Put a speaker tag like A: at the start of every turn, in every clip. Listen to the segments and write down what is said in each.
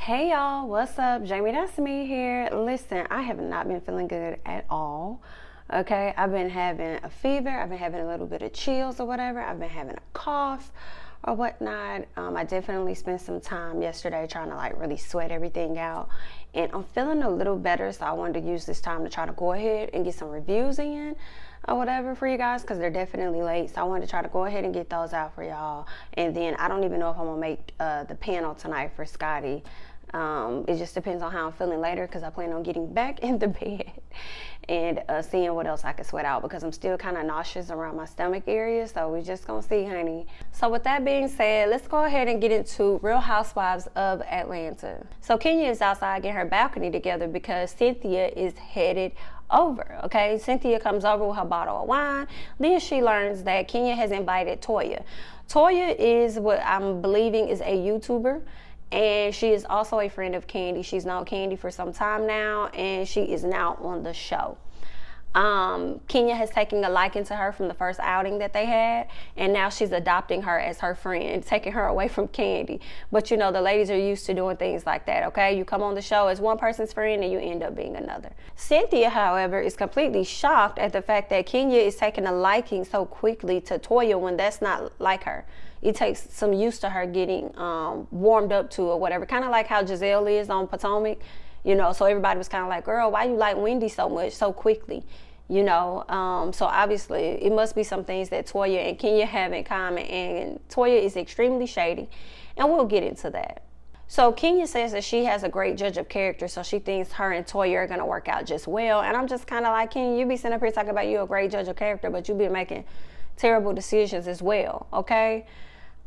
A: Hey y'all, what's up? Jamithatsme here. Listen, I have not been feeling good at all. Okay, I've been having a fever, I've been having a little bit of chills or whatever, I've been having a cough or whatnot. I definitely spent some time yesterday trying to like really sweat everything out, and I'm feeling a little better, so I wanted to use this time to try to go ahead and get some reviews in or whatever for you guys, because they're definitely late, so I wanted to try to go ahead and get those out for y'all. And then I don't even know if I'm gonna make the panel tonight for Scotty. It just depends on how I'm feeling later, because I plan on getting back in the bed and seeing what else I can sweat out, because I'm still kind of nauseous around my stomach area, so we're just gonna see, honey. So with that being said, let's go ahead and get into Real Housewives of Atlanta. So Kenya is outside getting her balcony together because Cynthia is headed over. Okay, Cynthia comes over with her bottle of wine. Then she learns that Kenya has invited Toya. Toya is what I'm believing is a YouTuber, and she is also a friend of Kandi. She's known Kandi for some time now, and she is now on the show. Kenya has taken a liking to her from the first outing that they had, and now she's adopting her as her friend, taking her away from Kandi. But you know, the ladies are used to doing things like that, okay? You come on the show as one person's friend and you end up being another. Cynthia, however, is completely shocked at the fact that Kenya is taking a liking so quickly to Toya when that's not like her. It takes some use to her getting warmed up to or whatever, kind of like how Giselle is on Potomac, you know. So everybody was kind of like, girl, why you like Wendy so much so quickly, you know. So obviously it must be some things that Toya and Kenya have in common, and Toya is extremely shady, and we'll get into that. So Kenya says that she has a great judge of character, so she thinks her and Toya are going to work out just well. And I'm just kind of like, Kenya, you be sitting up here talking about you a great judge of character, but you be making terrible decisions as well, okay?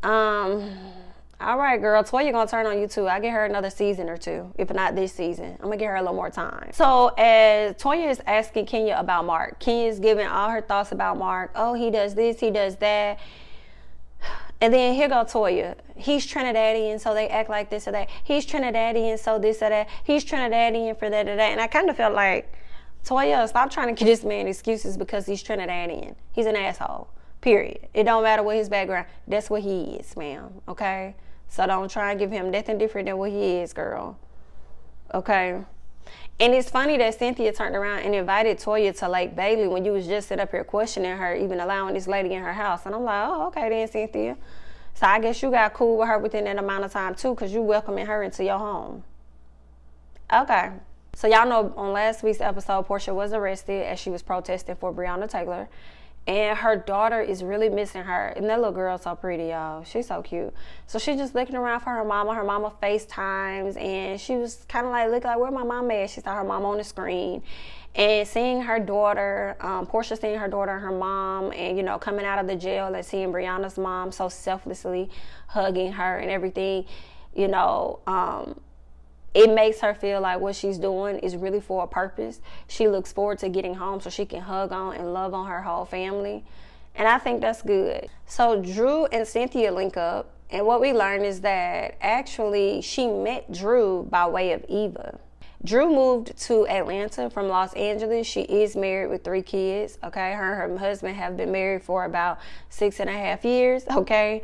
A: All right, girl, Toya gonna turn on you too. I get her another season or two, if not this season. I'm gonna give her a little more time. So as Toya is asking Kenya about Mark, Kenya's giving all her thoughts about Mark. Oh, he does this, he does that. And then here go Toya. He's Trinidadian, so they act like this or that. He's Trinidadian, so this or that. He's Trinidadian for that or that. And I kind of felt like, Toya, stop trying to give this man excuses because he's Trinidadian. He's an asshole. Period. It don't matter what his background. That's what he is, ma'am. Okay? So don't try and give him nothing different than what he is, girl. Okay? And it's funny that Cynthia turned around and invited Toya to Lake Bailey when you was just sitting up here questioning her, even allowing this lady in her house. And I'm like, oh, okay then, Cynthia. So I guess you got cool with her within that amount of time too, because you welcoming her into your home. Okay. So y'all know on last week's episode, Porsha was arrested as she was protesting for Breonna Taylor. And her daughter is really missing her. And that little girl's so pretty, y'all. She's so cute. So she's just looking around for her mama. Her mama FaceTimes. And she was kind of like, look like, where my mama at? She saw her mama on the screen. And seeing her daughter, Porsha seeing her daughter and her mom, and, you know, coming out of the jail and seeing Breonna's mom so selflessly hugging her and everything, you know, it makes her feel like what she's doing is really for a purpose. She looks forward to getting home so she can hug on and love on her whole family. And I think that's good. So Drew and Cynthia link up. And what we learned is that actually she met Drew by way of Eva. Drew moved to Atlanta from Los Angeles. She is married with 3 kids. Okay, her and her husband have been married for about 6.5 years. Okay.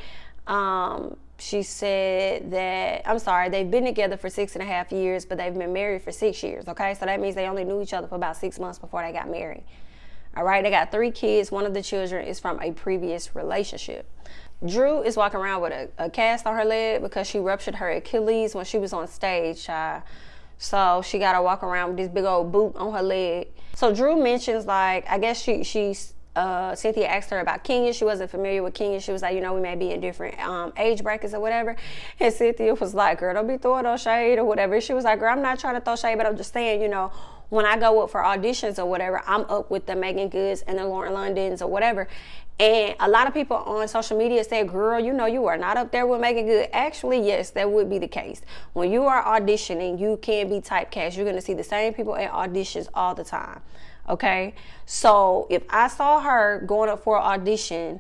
A: She said that, they've been together for 6.5 years, but they've been married for 6 years, okay? So that means they only knew each other for about 6 months before they got married. All right, they got 3 kids. One of the children is from a previous relationship. Drew is walking around with a cast on her leg because she ruptured her Achilles when she was on stage, so she got to walk around with this big old boot on her leg. So Drew mentions, like, I guess she's Cynthia asked her about Kenya. She wasn't familiar with Kenya. She was like, you know, we may be in different age brackets or whatever. And Cynthia was like, girl, don't be throwing no shade or whatever. She was like, girl, I'm not trying to throw shade, but I'm just saying, you know, when I go up for auditions or whatever, I'm up with the Megan Goods and the Lauren Londons or whatever. And a lot of people on social media say, girl, you know, you are not up there with Megan Good. Actually, yes, that would be the case. When you are auditioning, you can be typecast. You're going to see the same people at auditions all the time. Okay, so if I saw her going up for an audition,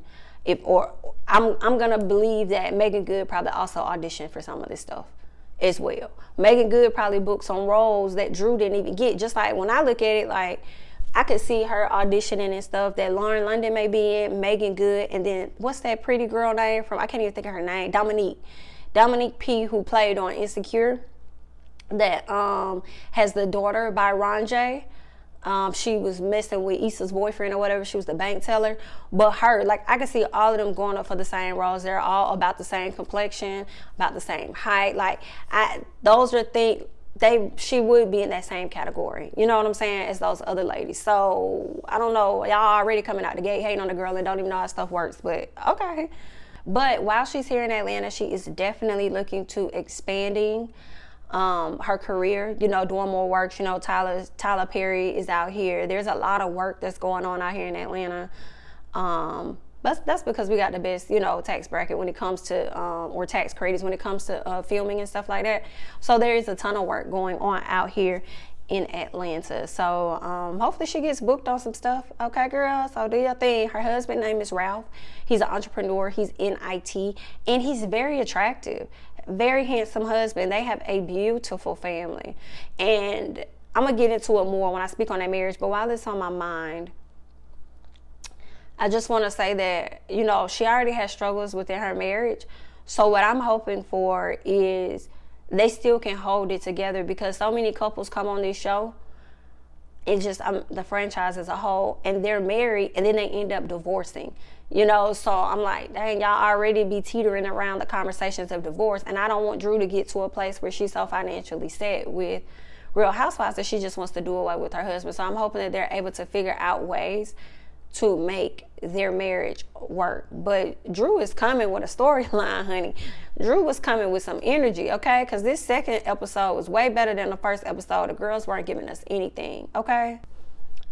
A: I'm gonna believe that Megan Good probably also auditioned for some of this stuff as well. Megan Good probably booked some roles that Drew didn't even get. Just like when I look at it, like I could see her auditioning and stuff that Lauren London may be in, Megan Good, and then what's that pretty girl name from? I can't even think of her name. Dominique P, who played on Insecure. that has the daughter by Ron J. She was messing with Issa's boyfriend or whatever. She was the bank teller. But her, like, I can see all of them going up for the same roles. They're all about the same complexion, about the same height. Like, those are things, she would be in that same category. You know what I'm saying? As those other ladies. So, I don't know. Y'all already coming out the gate hating on the girl and don't even know how stuff works. But, okay. But while she's here in Atlanta, she is definitely looking to expanding her career, you know, doing more work. You know, Tyler Perry is out here. There's a lot of work that's going on out here in Atlanta. That's because we got the best, you know, tax bracket when it comes to, or tax credits when it comes to filming and stuff like that. So there is a ton of work going on out here in Atlanta. So hopefully she gets booked on some stuff. Okay, girl, so do your thing. Her husband's name is Ralph. He's an entrepreneur. He's in IT, and he's very attractive. Very handsome husband. They have a beautiful family. And I'm going to get into it more when I speak on that marriage. But while it's on my mind, I just want to say that, you know, she already has struggles within her marriage. So what I'm hoping for is they still can hold it together, because so many couples come on this show, it's just the franchise as a whole, and they're married and then they end up divorcing. You know, so I'm like, dang, y'all already be teetering around the conversations of divorce. And I don't want Drew to get to a place where she's so financially set with Real Housewives that she just wants to do away with her husband. So I'm hoping that they're able to figure out ways to make their marriage work. But Drew is coming with a storyline, honey. Drew was coming with some energy, okay? Because this second episode was way better than the first episode. The girls weren't giving us anything, okay?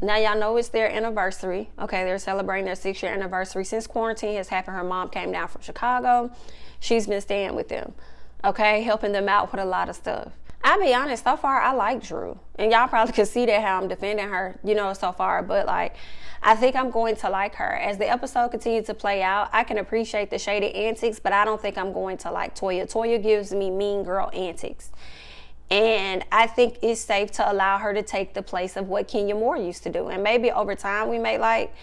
A: Now y'all know it's their anniversary. Okay, they're celebrating their 6-year anniversary. Since quarantine has happened, her mom came down from Chicago. She's been staying with them, okay, helping them out with a lot of stuff. I'll be honest, so far I like Drew. And y'all probably could see that how I'm defending her, you know, so far. But like, I think I'm going to like her. As the episode continues to play out, I can appreciate the shady antics, but I don't think I'm going to like Toya. Toya gives me mean girl antics. And I think it's safe to allow her to take the place of what Kenya Moore used to do. And maybe over time we may like,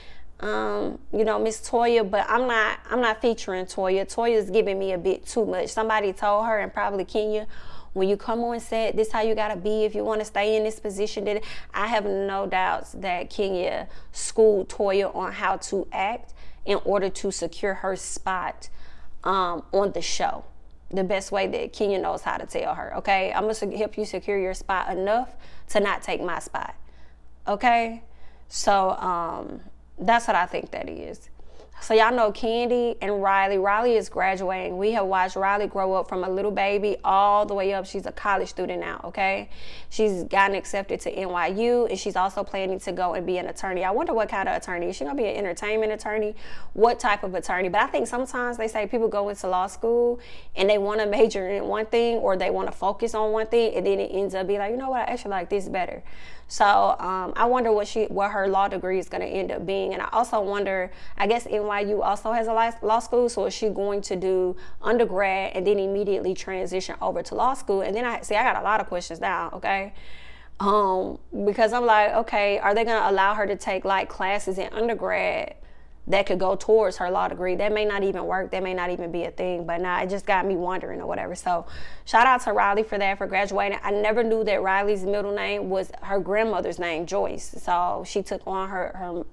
A: you know, Miss Toya, but I'm not featuring Toya. Toya's giving me a bit too much. Somebody told her, and probably Kenya, when you come on set, this how you gotta be if you want to stay in this position. I have no doubts that Kenya schooled Toya on how to act in order to secure her spot on the show. The best way that Kenya knows how to tell her, okay? I'm gonna help you secure your spot enough to not take my spot, okay? So that's what I think that is. So y'all know Kandi and Riley. Riley is graduating. We have watched Riley grow up from a little baby all the way up. She's a college student now, okay? She's gotten accepted to NYU, and she's also planning to go and be an attorney. I wonder what kind of attorney. Is she going to be an entertainment attorney? What type of attorney? But I think sometimes they say people go into law school and they want to major in one thing, or they want to focus on one thing, and then it ends up being like, you know what, I actually like this better. So I wonder what her law degree is going to end up being. And I also wonder, I guess NYU also has a law school, so is she going to do undergrad and then immediately transition over to law school? And then I got a lot of questions now, okay? Because I'm like, okay, are they going to allow her to take like classes in undergrad that could go towards her law degree? That may not even work. That may not even be a thing. But now it just got me wondering or whatever. So shout out to Riley for that, for graduating. I never knew that Riley's middle name was her grandmother's name, Joyce. So she took on her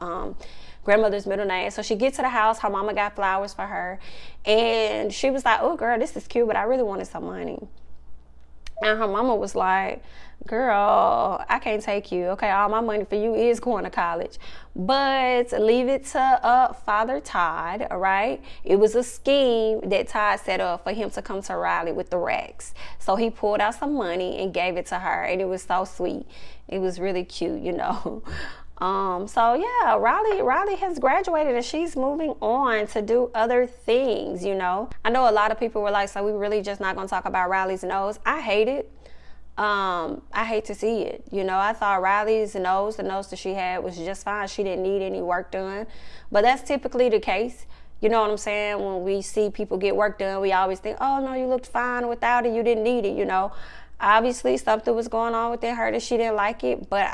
A: grandmother's middle name. So she gets to the house. Her mama got flowers for her. And she was like, oh, girl, this is cute, but I really wanted some money. And her mama was like, girl, I can't take you. Okay, all my money for you is going to college. But leave it to Father Todd, all right? It was a scheme that Todd set up for him to come to Riley with the racks. So he pulled out some money and gave it to her, and it was so sweet. It was really cute, you know. So yeah, Riley has graduated and she's moving on to do other things, you know. I know a lot of people were like, so we really just not gonna talk about Riley's nose. I hate it. I hate to see it. You know, I thought Riley's nose, the nose that she had, was just fine. She didn't need any work done. But that's typically the case. You know what I'm saying? When we see people get work done, we always think, oh no, you looked fine without it. You didn't need it, you know. Obviously something was going on within her that she didn't like it, but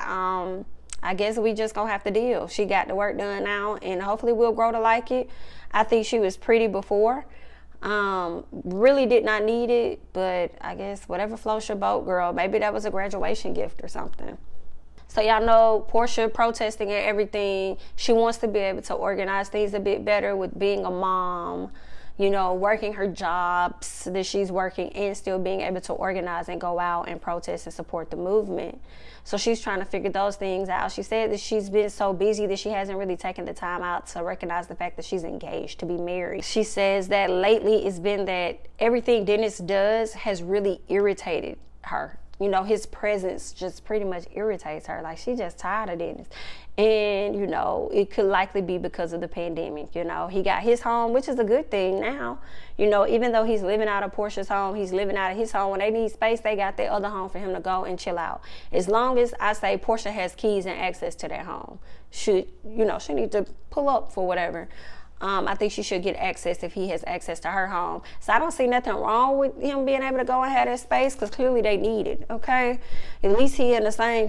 A: I guess we just gonna have to deal. She got the work done now, and hopefully we'll grow to like it. I think she was pretty before. Really did not need it, but I guess whatever floats your boat, girl. Maybe that was a graduation gift or something. So y'all know Porsha protesting and everything. She wants to be able to organize things a bit better with being a mom, you know, working her jobs that she's working and still being able to organize and go out and protest and support the movement. So she's trying to figure those things out. She said that she's been so busy that she hasn't really taken the time out to recognize the fact that she's engaged to be married. She says that lately it's been that everything Dennis does has really irritated her. You know, his presence just pretty much irritates her. Like, she just tired of Dennis. And, you know, it could likely be because of the pandemic. You know, he got his home, which is a good thing now. You know, even though he's living out of Porsha's home, he's living out of his home. When they need space, they got their other home for him to go and chill out. As long as I say Porsha has keys and access to that home, she need to pull up for whatever. I think she should get access if he has access to her home. So I don't see nothing wrong with him being able to go and have that space, because clearly they need it, okay? At least he in the same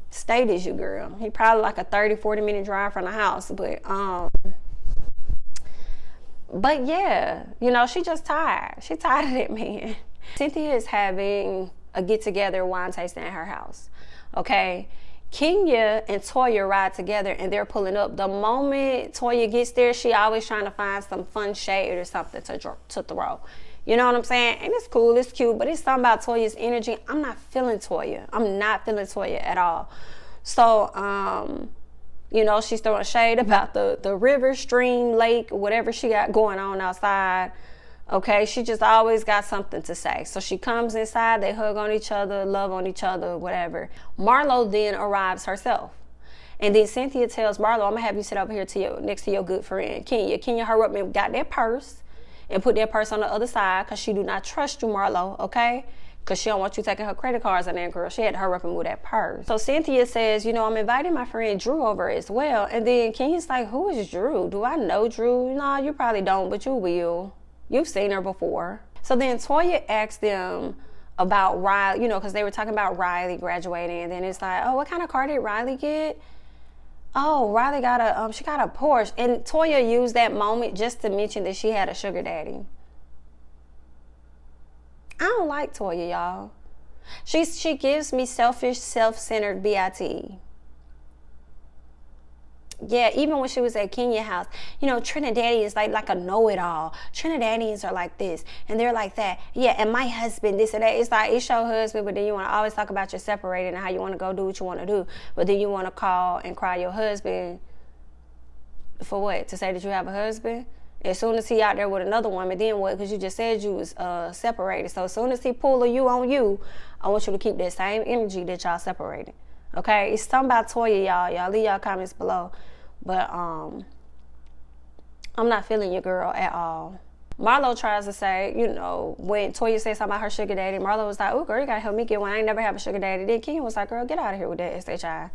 A: state as you, girl. He probably like a 30-40 minute drive from the house, but yeah, you know, she just tired. She tired of that man. Cynthia is having a get-together wine tasting at her house, okay? Kenya and Toya ride together and they're pulling up. The moment Toya gets there, she always trying to find some fun shade or something to throw. You know what I'm saying? And it's cool, it's cute, but it's something about Toya's energy. I'm not feeling Toya. I'm not feeling Toya at all. So, you know, she's throwing shade about the river, stream, lake, whatever she got going on outside. Okay, she just always got something to say. So she comes inside, they hug on each other, love on each other, whatever. Marlo then arrives herself. And then Cynthia tells Marlo, I'm gonna have you sit over here next to your good friend, Kenya. Kenya, hurry up and got that purse and put that purse on the other side, because she do not trust you, Marlo, okay? Because she don't want you taking her credit cards on there, girl. She had to hurry up and move that purse. So Cynthia says, you know, I'm inviting my friend Drew over as well. And then Kenya's like, who is Drew? Do I know Drew? No, you probably don't, but you will. You've seen her before. So then Toya asked them about Riley, you know, because they were talking about Riley graduating. And then it's like, oh, what kind of car did Riley get? Oh, Riley got she got a Porsche. And Toya used that moment just to mention that she had a sugar daddy. I don't like Toya, y'all. She gives me selfish, self-centered BIT. Yeah, even when she was at Kenya's house, you know, Trinidadians like a know-it-all. Trinidadians are like this, and they're like that. Yeah, and my husband, this and that. It's like, it's your husband, but then you want to always talk about you're separated and how you want to go do what you want to do. But then you want to call and cry your husband for what? To say that you have a husband? As soon as he out there with another woman, then what? Because you just said you was separated. So as soon as he pull a you on you, I want you to keep that same energy that y'all separated. Okay? It's something about Toya, y'all. Y'all leave y'all comments below. But I'm not feeling your girl at all. Marlo tries to say, you know, when Toya said something about her sugar daddy, Marlo was like, oh, girl, you gotta help me get one. I ain't never have a sugar daddy. Then Kenya was like, girl, get out of here with that SHI.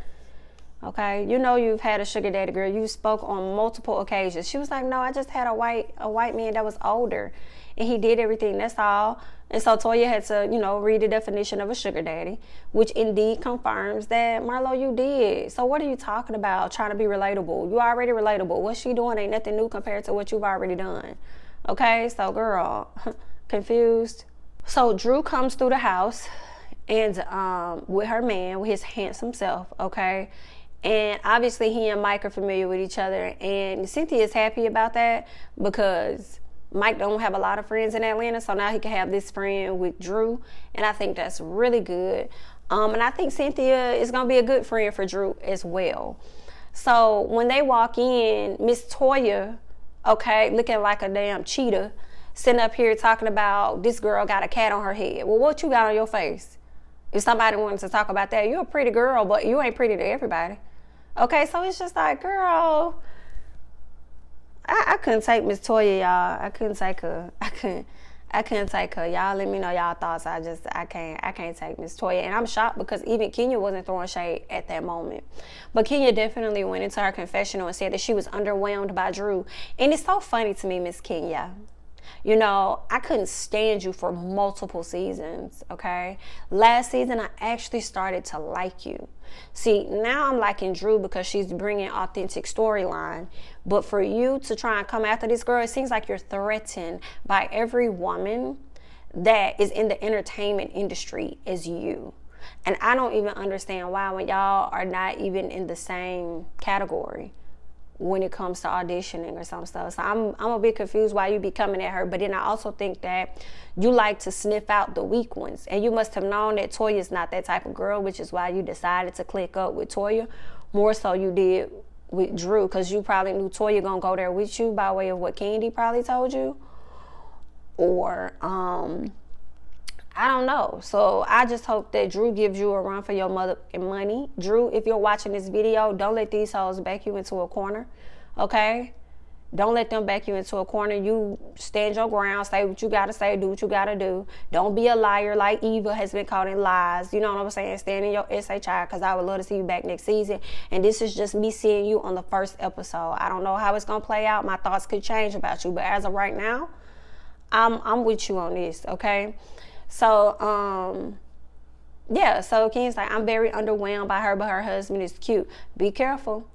A: Okay, you know you've had a sugar daddy, girl. You spoke on multiple occasions. She was like, no, I just had a white man that was older, and he did everything, that's all. And so Toya had to, you know, read the definition of a sugar daddy, which indeed confirms that, Marlo, you did. So what are you talking about, trying to be relatable? You already relatable. What she doing ain't nothing new compared to what you've already done. Okay, so girl, confused. So Drew comes through the house and with her man, with his handsome self, okay? And obviously he and Mike are familiar with each other, and Cynthia is happy about that because Mike don't have a lot of friends in Atlanta, so now he can have this friend with Drew, and I think that's really good. And I think Cynthia is gonna be a good friend for Drew as well. So when they walk in, Miss Toya, okay, looking like a damn cheetah, sitting up here talking about this girl got a cat on her head. Well, what you got on your face? If somebody wanted to talk about that, you're a pretty girl, but you ain't pretty to everybody. Okay, so it's just like, girl, I couldn't take Miss Toya, y'all. I couldn't take her. I couldn't take her. Y'all let me know y'all thoughts. I can't take Miss Toya. And I'm shocked because even Kenya wasn't throwing shade at that moment. But Kenya definitely went into her confessional and said that she was underwhelmed by Drew. And it's so funny to me, Miss Kenya. You know, I couldn't stand you for multiple seasons, okay? Last season, I actually started to like you. See, now I'm liking Drew because she's bringing authentic storyline. But for you to try and come after this girl, it seems like you're threatened by every woman that is in the entertainment industry as you. And I don't even understand why when y'all are not even in the same category when it comes to auditioning or some stuff. So I'm a bit confused why you be coming at her. But then I also think that you like to sniff out the weak ones. And you must have known that Toya's not that type of girl, which is why you decided to click up with Toya more so you did with Drew, because you probably knew Toya gonna go there with you by way of what Kandi probably told you. Or I don't know. So I just hope that Drew gives you a run for your mother and money. Drew, if you're watching this video, don't let these hoes back you into a corner, okay? Don't let them back you into a corner. You stand your ground, say what you gotta say, do what you gotta do. Don't be a liar like Eva has been caught in lies. You know what I'm saying? Stand in your SHI, because I would love to see you back next season. And this is just me seeing you on the first episode. I don't know how it's gonna play out. My thoughts could change about you, but as of right now, I'm with you on this, okay? So, yeah, so Ken's like, I'm very underwhelmed by her, but her husband is cute. Be careful.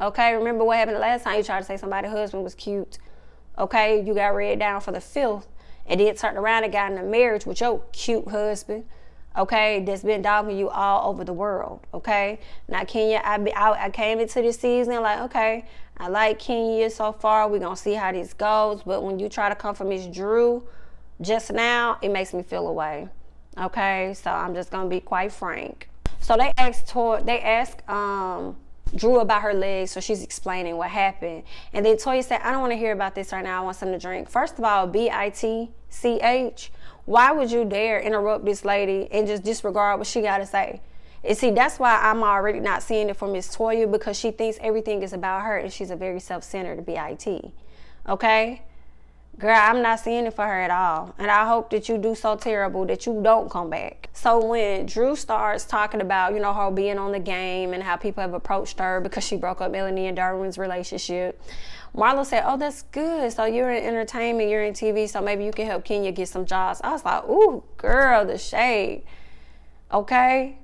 A: Okay, remember what happened the last time you tried to say somebody's husband was cute. Okay, you got read down for the filth and then turned around and got in a marriage with your cute husband. Okay, that's been dogging you all over the world. Okay, now Kenya, I came into this season like, okay, I like Kenya so far. We're going to see how this goes. But when you try to come for Miss Drew, just now, it makes me feel away. Okay, so I'm just gonna be quite frank. So they asked Drew about her legs, so she's explaining what happened. And then Toya said, I don't want to hear about this right now. I want something to drink. First of all, BITCH, why would you dare interrupt this lady and just disregard what she got to say? And see, that's why I'm already not seeing it from Miss Toya, because she thinks everything is about her and she's a very self-centered BIT. Okay? Girl, I'm not seeing it for her at all. And I hope that you do so terrible that you don't come back. So when Drew starts talking about, you know, her being on the game and how people have approached her because she broke up Melanie and Darwin's relationship, Marlo said, oh, that's good. So you're in entertainment, you're in TV, so maybe you can help Kenya get some jobs. I was like, ooh, girl, the shade. Okay?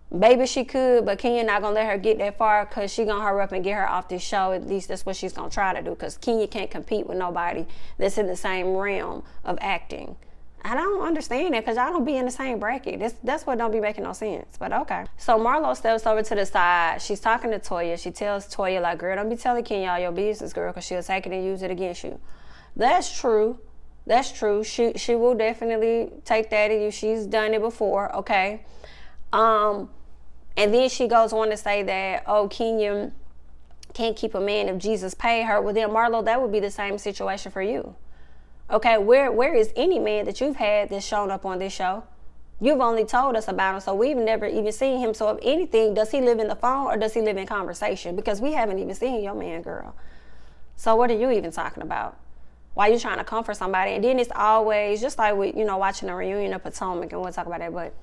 A: Maybe she could, but Kenya not gonna let her get that far, because she gonna hurry up and get her off this show. At least that's what she's gonna try to do, because Kenya can't compete with nobody that's in the same realm of acting. I don't understand that, because y'all don't be in the same bracket. That's what don't be making no sense, but okay. So Marlo steps over to the side. She's talking to Toya. She tells Toya, like, girl, don't be telling Kenya all your business, girl, because she'll take it and use it against you. That's true. That's true. She will definitely take that and use. She's done it before, okay? And then she goes on to say that, oh, Kenya can't keep a man if Jesus paid her. Well, then, Marlo, that would be the same situation for you. Okay, where is any man that you've had that's shown up on this show? You've only told us about him, so we've never even seen him. So if anything, does he live in the phone or does he live in conversation? Because we haven't even seen your man, girl. So what are you even talking about? Why are you trying to comfort somebody? And then it's always, just like with, you know, watching a reunion of Potomac, and we'll talk about that, but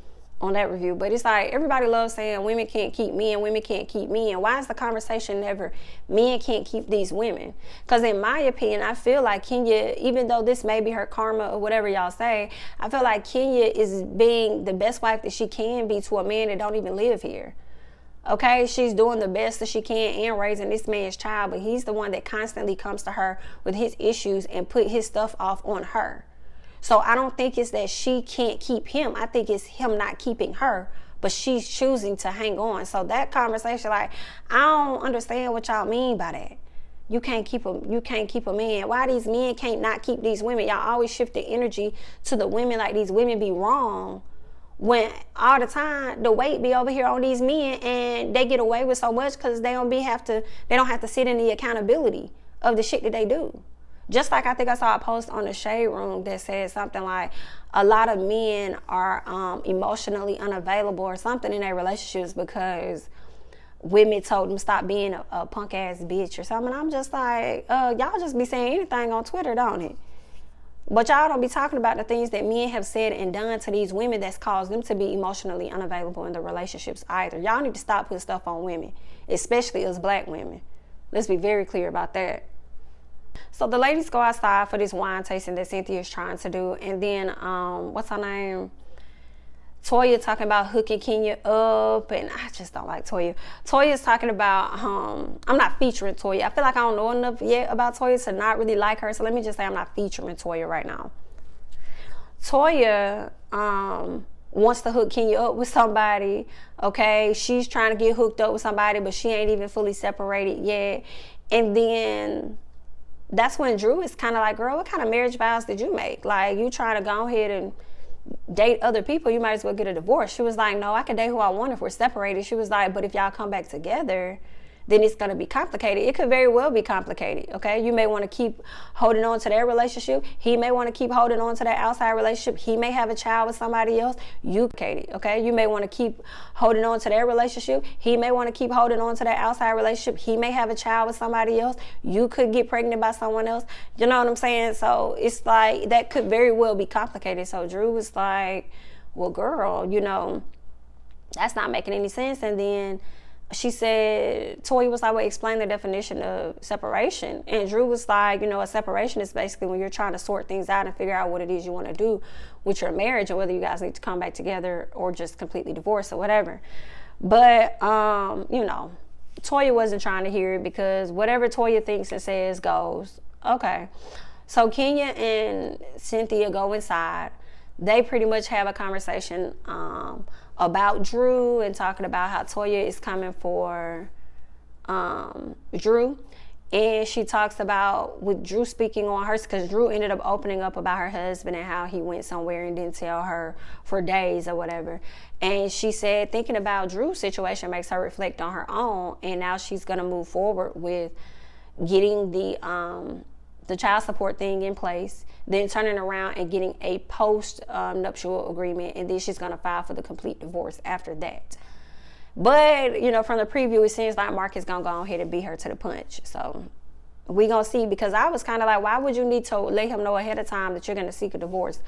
A: on that review, but it's like everybody loves saying women can't keep men, women can't keep men. Why is the conversation never men can't keep these women? Because in my opinion, I feel like Kenya, even though this may be her karma or whatever y'all say, I feel like Kenya is being the best wife that she can be to a man that don't even live here. Okay, she's doing the best that she can and raising this man's child, but he's the one that constantly comes to her with his issues and put his stuff off on her. So I don't think it's that she can't keep him. I think it's him not keeping her, but she's choosing to hang on. So that conversation, like, I don't understand what y'all mean by that. You can't keep a man. Why these men can't not keep these women? Y'all always shift the energy to the women like these women be wrong, when all the time the weight be over here on these men and they get away with so much because they don't have to sit in the accountability of the shit that they do. Just like I think I saw a post on the Shade Room that said something like a lot of men are emotionally unavailable or something in their relationships because women told them stop being a punk ass bitch or something. I'm just like, y'all just be saying anything on Twitter, don't it? But y'all don't be talking about the things that men have said and done to these women that's caused them to be emotionally unavailable in the relationships either. Y'all need to stop putting stuff on women, especially us black women. Let's be very clear about that. So the ladies go outside for this wine tasting that Cynthia is trying to do. And then, what's her name? Toya talking about hooking Kenya up, and I just don't like Toya. Toya's talking about, I'm not featuring Toya. I feel like I don't know enough yet about Toya to not really like her. So let me just say I'm not featuring Toya right now. Toya wants to hook Kenya up with somebody, okay? She's trying to get hooked up with somebody, but she ain't even fully separated yet. And then that's when Drew is kind of like, girl, what kind of marriage vows did you make? Like, you trying to go ahead and date other people, you might as well get a divorce. She was like, no, I can date who I want if we're separated. She was like, but if y'all come back together, then it's going to be complicated. It could very well be complicated, okay? You may want to keep holding on to their relationship. He may want to keep holding on to that outside relationship. He may have a child with somebody else. Okay? You may want to keep holding on to their relationship. He may want to keep holding on to that outside relationship. He may have a child with somebody else. You could get pregnant by someone else. You know what I'm saying? So it's like, that could very well be complicated. So Drew was like, well, girl, you know, that's not making any sense. And then she said, Toya was like, well, explain the definition of separation. And Drew was like, you know, a separation is basically when you're trying to sort things out and figure out what it is you want to do with your marriage, or whether you guys need to come back together or just completely divorce or whatever. But, you know, Toya wasn't trying to hear it, because whatever Toya thinks and says goes. Okay. So Kenya and Cynthia go inside. They pretty much have a conversation about Drew, and talking about how Toya is coming for Drew. And she talks about, with Drew speaking on her, because Drew ended up opening up about her husband and how he went somewhere and didn't tell her for days or whatever. And she said thinking about Drew's situation makes her reflect on her own, and now she's going to move forward with getting the child support thing in place, then turning around and getting a post-nuptial agreement, and then she's going to file for the complete divorce after that. But, you know, from the preview, it seems like Mark is going to go ahead and beat her to the punch. So we going to see, because I was kind of like, why would you need to let him know ahead of time that you're going to seek a divorce?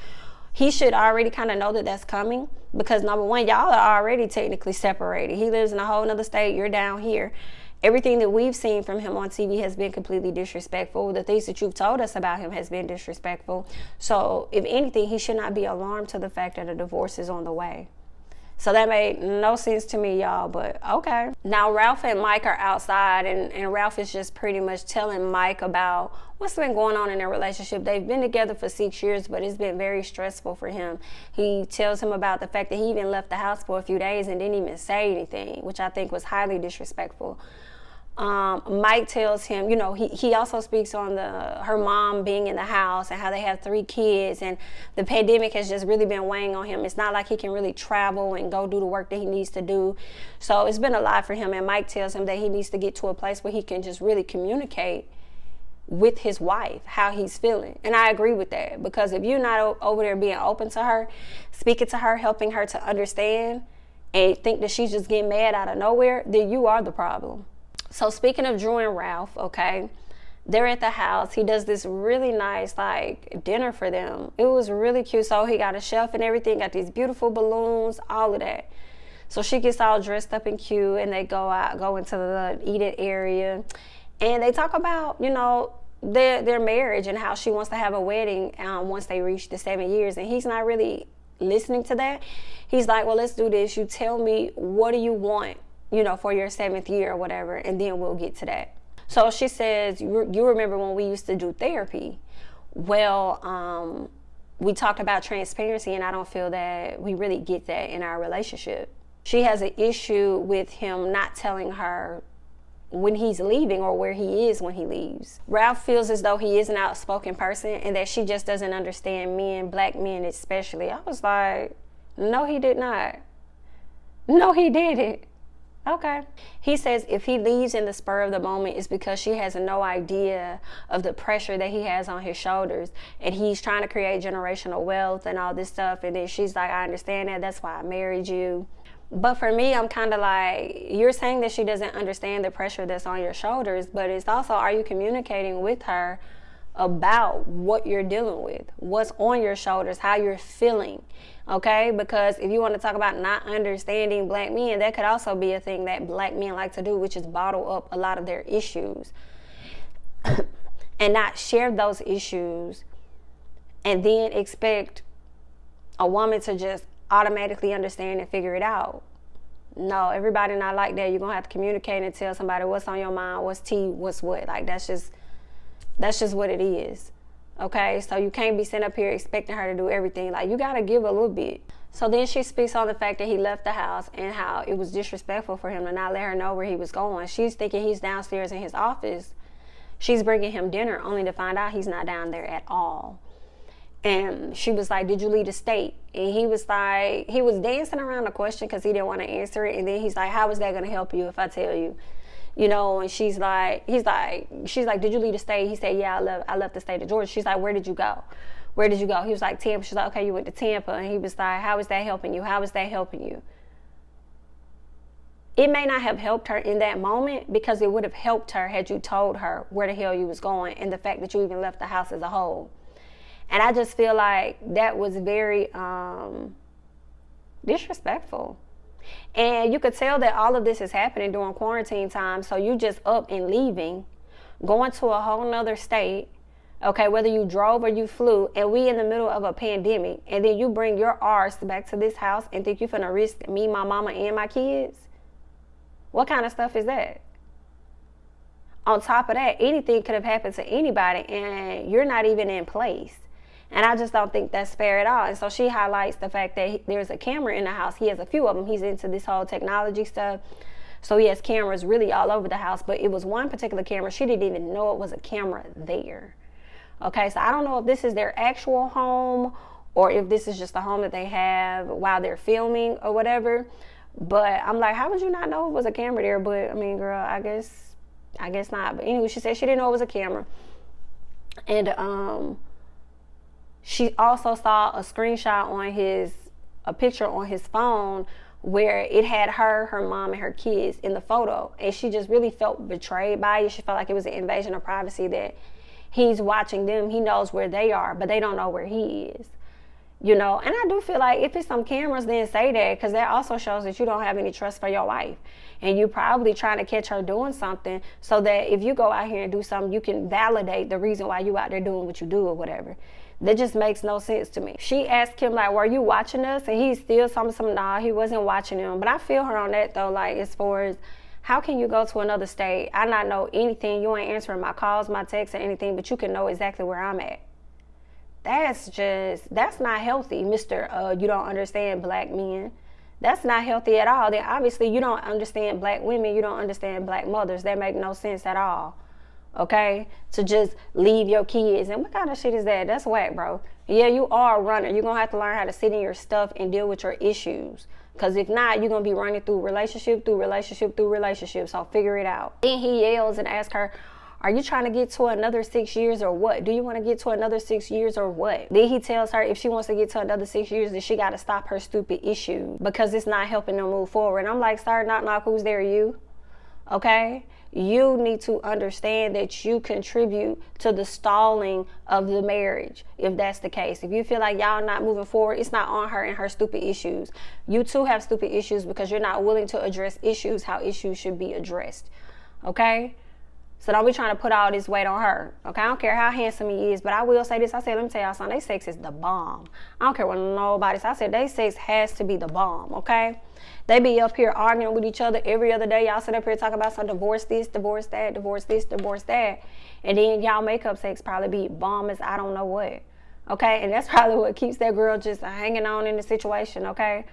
A: He should already kind of know that that's coming, because number one, y'all are already technically separated. He lives in a whole nother state. You're down here. Everything that we've seen from him on TV has been completely disrespectful. The things that you've told us about him has been disrespectful. So if anything, he should not be alarmed to the fact that a divorce is on the way. So that made no sense to me, y'all, but okay. Now Ralph and Mike are outside, and Ralph is just pretty much telling Mike about what's been going on in their relationship. They've been together for 6 years, but it's been very stressful for him. He tells him about the fact that he even left the house for a few days and didn't even say anything, which I think was highly disrespectful. Mike tells him, you know, he also speaks on her mom being in the house and how they have 3 kids, and the pandemic has just really been weighing on him. It's not like he can really travel and go do the work that he needs to do. So it's been a lot for him, and Mike tells him that he needs to get to a place where he can just really communicate with his wife how he's feeling. And I agree with that, because if you're not over there being open to her, speaking to her, helping her to understand, and think that she's just getting mad out of nowhere, then you are the problem. So speaking of Drew and Ralph, okay, they're at the house. He does this really nice, like, dinner for them. It was really cute. So he got a shelf and everything, got these beautiful balloons, all of that. So she gets all dressed up and cute, and they go into the eating area, and they talk about, you know, their marriage and how she wants to have a wedding once they reach the 7 years. And he's not really listening to that. He's like, well, let's do this. You tell me, what do you want, you know, for your 7th year or whatever, and then we'll get to that. So she says, you remember when we used to do therapy? Well, we talked about transparency, and I don't feel that we really get that in our relationship. She has an issue with him not telling her when he's leaving or where he is when he leaves. Ralph feels as though he is an outspoken person and that she just doesn't understand men, black men especially. I was like, no, he did not. No, he didn't. Okay. He says if he leaves in the spur of the moment, it's because she has no idea of the pressure that he has on his shoulders, and he's trying to create generational wealth and all this stuff. And then she's like, I understand that. That's why I married you. But for me, I'm kind of like, you're saying that she doesn't understand the pressure that's on your shoulders, but it's also, are you communicating with her about what you're dealing with, what's on your shoulders, how you're feeling, okay? Because if you want to talk about not understanding black men, that could also be a thing that black men like to do, which is bottle up a lot of their issues. and not share those issues and then expect a woman to just automatically understand and figure it out. No, everybody not like that. You're gonna have to communicate and tell somebody what's on your mind, what's tea, what's what. Like, that's just what it is. Okay, so you can't be sitting up here expecting her to do everything. Like, you gotta give a little bit. So then she speaks on the fact that he left the house and how it was disrespectful for him to not let her know where he was going. She's thinking he's downstairs in his office. She's bringing him dinner only to find out he's not down there at all. And she was like, did you leave the state? And he was like, he was dancing around the question because he didn't want to answer it. And then he's like, how is that going to help you if I tell you? You know, and she's like, did you leave the state? He said, yeah, I left the state of Georgia. She's like, where did you go? Where did you go? He was like, Tampa. She's like, okay, you went to Tampa. And he was like, how is that helping you? How is that helping you? It may not have helped her in that moment, because it would have helped her had you told her where the hell you was going and the fact that you even left the house as a whole. And I just feel like that was very disrespectful. And you could tell that all of this is happening during quarantine time. So you just up and leaving, going to a whole nother state, okay, whether you drove or you flew, and we in the middle of a pandemic, and then you bring your arse back to this house and think you finna risk me, my mama, and my kids? What kind of stuff is that? On top of that, anything could have happened to anybody, and you're not even in place. And I just don't think that's fair at all. And so she highlights the fact that there's a camera in the house. He has a few of them. He's into this whole technology stuff. So he has cameras really all over the house. But it was one particular camera. She didn't even know it was a camera there. Okay, so I don't know if this is their actual home or if this is just the home that they have while they're filming or whatever. But I'm like, how would you not know it was a camera there? But I mean, girl, I guess not. But anyway, she said she didn't know it was a camera. And she also saw a screenshot on a picture on his phone where it had her mom, and her kids in the photo. And she just really felt betrayed by it. She felt like it was an invasion of privacy, that he's watching them. He knows where they are, but they don't know where he is. You know, and I do feel like if it's some cameras, then say that, because that also shows that you don't have any trust for your wife. And you're probably trying to catch her doing something so that if you go out here and do something, you can validate the reason why you out there doing what you do or whatever. That just makes no sense to me. She asked him, like, were you watching us? And he's still something, nah, he wasn't watching them. But I feel her on that, though, like, as far as how can you go to another state? I not know anything. You ain't answering my calls, my texts, or anything, but you can know exactly where I'm at. That's not healthy, Mr. You don't understand black men. That's not healthy at all. Then obviously you don't understand black women. You don't understand black mothers. That make no sense at all. Okay? To just leave your kids. And what kind of shit is that? That's whack, bro. Yeah, you are a runner. You're going to have to learn how to sit in your stuff and deal with your issues. Because if not, you're going to be running through relationship. So figure it out. Then he yells and asks her, are you trying to get to another 6 years or what? Do you want to get to another 6 years or what? Then he tells her if she wants to get to another 6 years, then she got to stop her stupid issue because it's not helping them move forward. And I'm like, sir, knock, who's there? You? Okay? You need to understand that you contribute to the stalling of the marriage, if that's the case. If you feel like y'all not moving forward, it's not on her and her stupid issues. You too have stupid issues because you're not willing to address issues how issues should be addressed. Okay? So don't be trying to put all this weight on her. Okay, I don't care how handsome he is, but I will say this. I said, let me tell y'all something. They sex is the bomb. I don't care what nobody says. I said, they sex has to be the bomb, okay? They be up here arguing with each other every other day. Y'all sit up here talking about some divorce this, divorce that, divorce this, divorce that. And then y'all makeup sex probably be bomb as I don't know what. Okay, and that's probably what keeps that girl just hanging on in the situation, okay?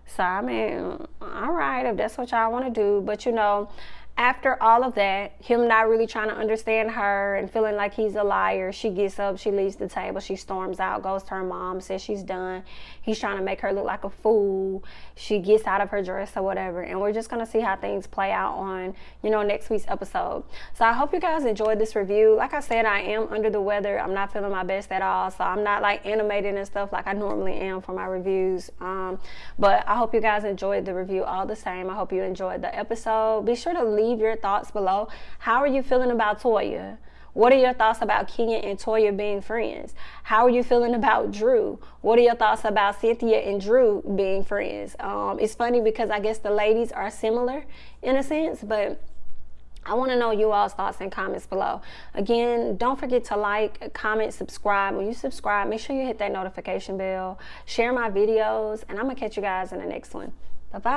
A: So, I mean, all right, if that's what y'all want to do. But, you know, after all of that, him not really trying to understand her and feeling like he's a liar, she gets up, she leaves the table, she storms out, goes to her mom, says she's done. He's trying to make her look like a fool. She gets out of her dress or whatever, and we're just going to see how things play out on, you know, next week's episode. So I hope you guys enjoyed this review. Like I said, I am under the weather. I'm not feeling my best at all, so I'm not like animated and stuff like I normally am for my reviews. But I hope you guys enjoyed the review all the same. I hope you enjoyed the episode. Be sure to leave your thoughts below. How are you feeling about Toya? What are your thoughts about Kenya and Toya being friends? How are you feeling about Drew? What are your thoughts about Cynthia and Drew being friends? It's funny because I guess the ladies are similar in a sense, but I want to know you all's thoughts and comments below. Again, don't forget to like, comment, subscribe. When you subscribe, make sure you hit that notification bell. Share my videos, and I'm going to catch you guys in the next one. Bye-bye.